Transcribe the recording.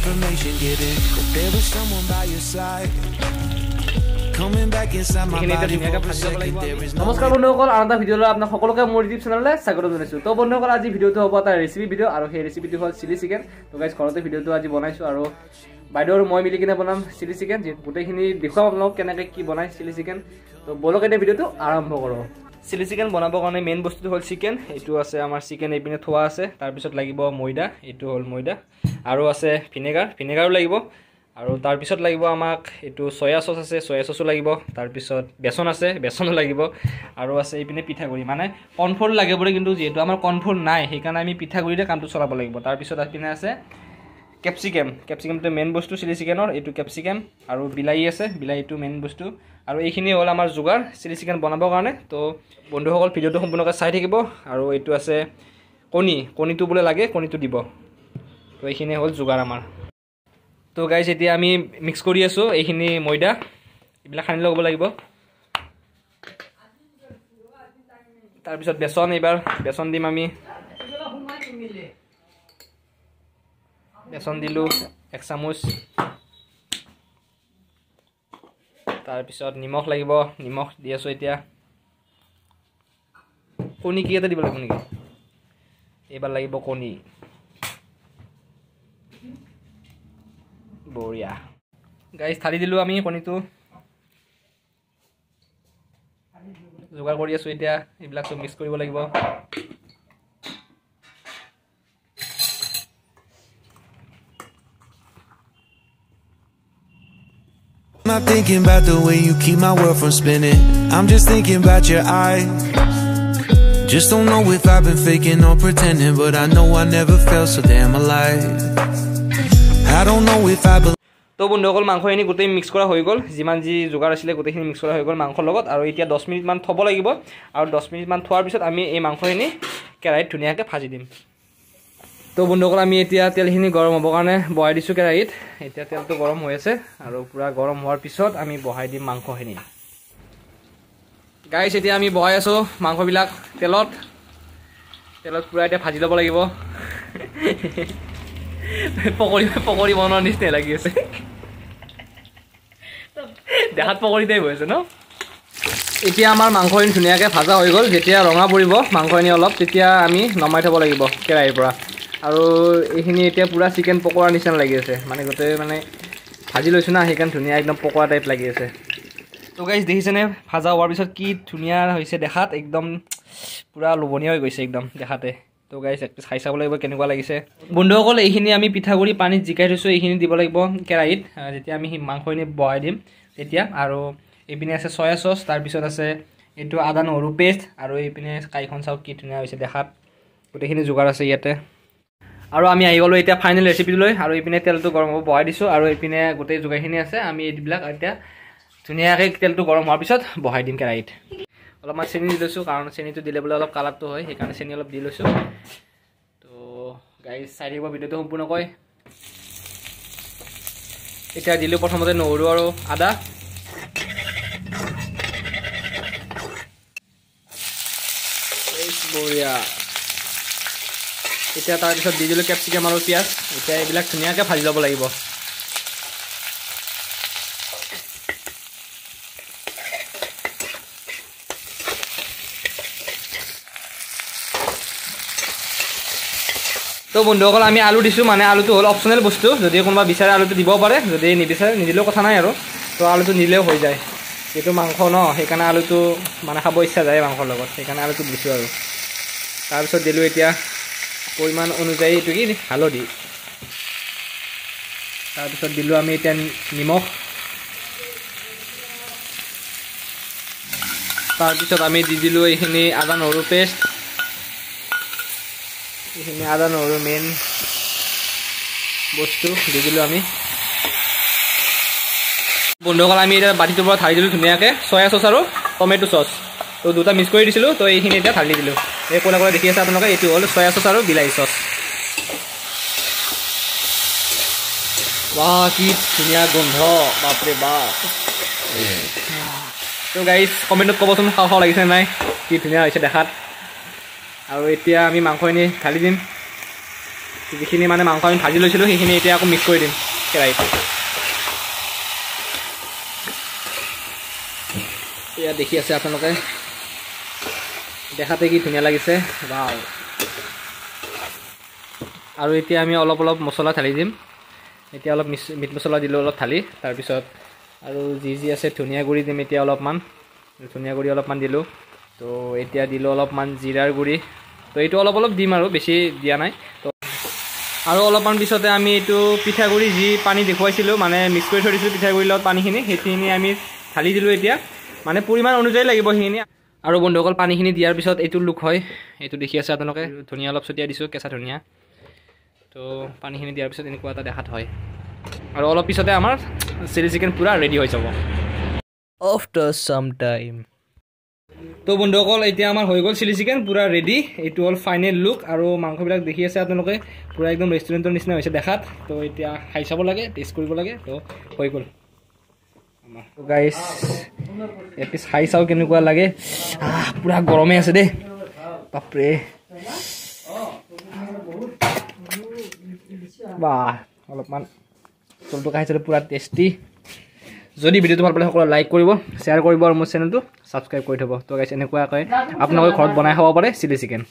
information, get it. If there was someone by your side, coming back inside my body for a second, there is no নমস্কাৰ বন্ধুসকল আন এটা ভিডিঅ'লৈ আপোনাক সকলোকে মোৰ ইউটিউব চেনেললৈ স্বাগতম জনাইছোঁ তো বন্ধুসকল আজি ভিডিঅ'টো হ'ব এটা ৰেচিপি ভিডিঅ' আৰু সেই ৰেচিপিটো হ'ল চিলি চিকেন তো গাইজ ঘৰতে ভিডিঅ'টো আজি বনাইছোঁ আৰু বাইদেউ আৰু মই মিলি কিনে বনাম চিলি চিকেন গোটেইখিনি দেখুৱাম আপোনালোক কেনেকৈ কি বনাই চিলি চিকেন তো বলক এতিয়া ভিডিঅ'টো আৰম্ভ কৰোঁ চিলি চিকেন বনাবৰ কাৰণে মেইন বস্তুটো হ'ল চিকেন এইটো আছে আমাৰ চিকেন এইপিনে থোৱা আছে তাৰপিছত লাগিব ময়দা এইটো হ'ল ময়দা আৰু আছে ভিনেগাৰো লাগিব আৰু তাৰপিছত লাগিব আমাক এইটো সয়া সস আছে সয়া সসো লাগিব তাৰপিছত বেসন আছে বেসনো লাগিব আৰু আছে এইপিনে পিঠাগুড়ি মানে কৰ্ণফ্লোৰ লাগিব কিন্তু যেহেতু আমাৰ কৰ্ণফ্লোৰ নাই সেইকাৰণে আমি পিঠাগুড়িৰে কামটো চলাব লাগিব তাৰপিছত এইপিনে আছে কেপচিকামটো মেইন বস্তু চিলি চিকেনৰ এইটো কেপচিকাম আৰু বিলাহী আছে বিলাহীটো মেইন বস্তু আৰু এইখিনি হ'ল আমাৰ যোগাৰ চিলি চিকেন বনাবৰ কাৰণে তো বন্ধুসকল ভিডিঅ'টো সম্পূৰ্ণকৈ চাই থাকিব আৰু এইটো আছে কণীটো বোলে লাগে কণীটো দিব তো এইখিনি হ'ল যোগাৰ আমাৰ তো গাইজ এতিয়া আমি মিক্স কৰি আছোঁ এইখিনি ময়দা এইবিলাক সানি ল'ব লাগিব তাৰপিছত বেসন এইবাৰ বেসন দিম আমি বেসন দিলোঁ 1 চামুচ তাৰপিছত নিমখ লাগিব নিমখ দি আছোঁ এতিয়া কণী কি এটা দিব লাগিব নেকি এইবাৰ লাগিব কণী বঢ়িয়া গাইজ ঢালি দিলোঁ আমি কণীটো যোগাৰ কৰি আছোঁ এতিয়া এইবিলাক চব মিক্স কৰিব লাগিব I'm not thinking about the way you keep my world from spinning. I'm just thinking about your eyes. Just don't know if I've been faking or pretending, but I know I never felt so damn alive. I don't know if I believe. তো বন্ধুসকল মাংসখিনি গোটেই mix কৰা হৈ গ'ল যিমান যি যোগাৰ আছিলে গোটেইখিনি মিক্স কৰা হৈ গ'ল মাংসৰ লগত আৰু এতিয়া 10 মিনিটমান থ'ব লাগিব আৰু 10 মিনিটমান থোৱাৰ পিছত আমি এই মাংসখিনি কেৰাহীত ধুনীয়াকৈ ভাজি দিম তো বন্ধুসকল আমি এতিয়া তেলখিনি গৰম হ'বৰ কাৰণে বহাই দিছোঁ কেৰাহীত এতিয়া তেলটো গৰম হৈ আছে আৰু পূৰা গৰম হোৱাৰ পিছত আমি বহাই দিম মাংসখিনি গাইজ এতিয়া আমি বহাই আছোঁ মাংসবিলাক তেলত পূৰা এতিয়া ভাজি ল'ব লাগিব পকৰি বনোৱাৰ নিচিনাই লাগি আছে দেখাত পকৰি টাইপ হৈ আছে ন এতিয়া আমাৰ মাংসখিনি ধুনীয়াকৈ ভাজা হৈ গ'ল যেতিয়া ৰঙা পৰিব মাংসখিনি অলপ তেতিয়া আমি নমাই থ'ব লাগিব কেৰাহীৰ পৰা আৰু এইখিনি এতিয়া পূৰা চিকেন পকোৰা নিচিনা লাগি আছে মানে গোটেই মানে ভাজি লৈছোঁ না সেইকাৰণে ধুনীয়া একদম পকোৰা টাইপ লাগি আছে তো গাইজ দেখিছেনে ভাজা হোৱাৰ পিছত কি ধুনীয়া হৈছে দেখাত একদম পূৰা লোভনীয় হৈ গৈছে একদম দেখাতে তো গাইজ খাই চাব লাগিব কেনেকুৱা লাগিছে বন্ধুসকল এইখিনি আমি পিঠাগুড়ি পানীত জিকাই থৈছোঁ এইখিনি দিব লাগিব কেৰাহীত যেতিয়া আমি মাংসখিনি বহাই দিম তেতিয়া আৰু এইপিনে আছে সয়া চচ তাৰপিছত আছে এইটো আদা নহৰু পেষ্ট আৰু এইপিনে কাইখন চাওক কি ধুনীয়া হৈছে দেখাত গোটেইখিনি যোগাৰ আছে ইয়াতে আৰু আমি আহি গ'লোঁ এতিয়া ফাইনেল ৰেচিপিটোলৈ আৰু এইপিনে তেলটো গৰম হ'ব বহাই দিছোঁ আৰু এইপিনে গোটেই যোগাৰখিনি আছে আমি এইবিলাক এতিয়া ধুনীয়াকৈ তেলটো গৰম হোৱাৰ পিছত বহাই দিম কেৰাহীত অলপমান চেনি দি লৈছোঁ কাৰণ চেনিটো দিলে বোলে অলপ কালাৰটো হয় সেইকাৰণে চেনি অলপ দি লৈছোঁ তো গাইজ চাই থাকিব ভিডিঅ'টো সম্পূৰ্ণকৈ এতিয়া দিলোঁ প্ৰথমতে নহৰু আৰু আদা বঢ়িয়া এতিয়া তাৰপিছত দি দিলোঁ কেপচিকাম আৰু পিঁয়াজ এতিয়া এইবিলাক ধুনীয়াকৈ ভাজি ল'ব লাগিব তো বন্ধুসকল আমি আলু দিছোঁ মানে আলুটো হ'ল অপশ্যনেল বস্তু যদি কোনোবা বিচাৰে আলুটো দিব পাৰে যদি নিবিচাৰে নিদিলেও কথা নাই আৰু তো আলুটো নিলেও হৈ যায় যিহেতু মাংস ন সেইকাৰণে আলুটো মানে খাব ইচ্ছা যায় মাংসৰ লগত সেইকাৰণে আলুটো দিছোঁ আৰু তাৰপিছত দিলোঁ এতিয়া পৰিমাণ অনুযায়ী এইটো কি হালধি তাৰপিছত দিলোঁ আমি এতিয়া নিমখ তাৰপিছত আমি দি দিলোঁ এইখিনি আদা নহৰু পেষ্ট এইখিনি আদা নহৰু মেইন বস্তু দি দিলোঁ আমি বন্ধুসকল আমি এতিয়া বাতিটোৰ পৰা ঢালি দিলোঁ ধুনীয়াকৈ সয়া চচ আৰু টমেটো চচ তো দুটা মিক্স কৰি দিছিলোঁ তো এইখিনি এতিয়া ঢালি দিলোঁ এই ক'লা ক'লা দেখি আছে আপোনালোকে এইটো হ'ল সয়া চচ আৰু বিলাহী চচ বাহ কি ধুনীয়া গোন্ধ বাপৰে বাপ তো গাইজ কমেণ্টত ক'বচোন খাওঁ খাওঁ লাগিছে নাই কি ধুনীয়া হৈছে দেখাত আৰু এতিয়া আমি মাংসখিনি ঢালি দিম যিখিনি মানে মাংস আমি ভাজি লৈছিলোঁ সেইখিনি এতিয়া আকৌ মিক্স কৰি দিম কেৰাহীত। এয়া দেখি আছে আপোনালোকে, দেখাতে কি ধুনীয়া লাগিছে বাও। আৰু এতিয়া আমি অলপ অলপ মছলা ঢালি দিম। এতিয়া অলপ মিট মছলা দিলোঁ অলপ ঢালি, তাৰপিছত আৰু যি আছে ধনিয়া গুড়ি দিম এতিয়া অলপমান, ধনিয়া গুড়ি অলপমান দিলোঁ। তো এতিয়া দিলোঁ অলপমান জিৰাৰ গুড়ি, তো এইটো অলপ অলপ দিম আৰু বেছি দিয়া নাই। তো আৰু অলপমান পিছতে আমি এইটো পিঠাগুড়ি যি পানী দেখুৱাইছিলোঁ মানে মিক্স কৰি থৈ দিছিলোঁ পিঠাগুড়িৰ লগত পানীখিনি, সেইখিনি আমি ঢালি দিলোঁ এতিয়া, মানে পৰিমাণ অনুযায়ী লাগিব সেইখিনি। আৰু বন্ধুসকল পানীখিনি দিয়াৰ পিছত এইটো লুক হয়, এইটো দেখি আছে আপোনালোকে, ধনিয়া অলপ ছটিয়াই দিছোঁ, কেঁচা ধনিয়া। তো পানীখিনি দিয়াৰ পিছত এনেকুৱা এটা দেখাত হয়। আৰু অলপ পিছতে আমাৰ চিলি চিকেন পূৰা ৰেডি হৈ যাব আফটাৰ চাম টাইম। তো বন্ধুসকল এতিয়া আমাৰ হৈ গ'ল চিলি চিকেন পূৰা ৰেডি। এইটো হ'ল ফাইনেল লুক, আৰু মাংসবিলাক দেখি আছে আপোনালোকে পূৰা একদম ৰেষ্টুৰেণ্টৰ নিচিনা হৈছে দেখাত। তো এতিয়া খাই চাব লাগে, টেষ্ট কৰিব লাগে। তো হৈ গ'ল আমাৰ। তো গাইছ এপিচ খাই চাওঁ কেনেকুৱা লাগে। পূৰা গৰমে আছে দেই, বাপৰে বাহ। অলপমান চলটো খাইছিলোঁ পূৰা টেষ্টি। যদি ভিডিঅ'টো ভাল পালে সকলোৱে লাইক কৰিব, শ্বেয়াৰ কৰিব, আৰু মোৰ চেনেলটো ছাবস্ক্ৰাইব কৰি থ'ব। তো গাইছ এনেকুৱাকৈ আপোনালোকে ঘৰত বনাই খাব পাৰে চিলি চিকেন।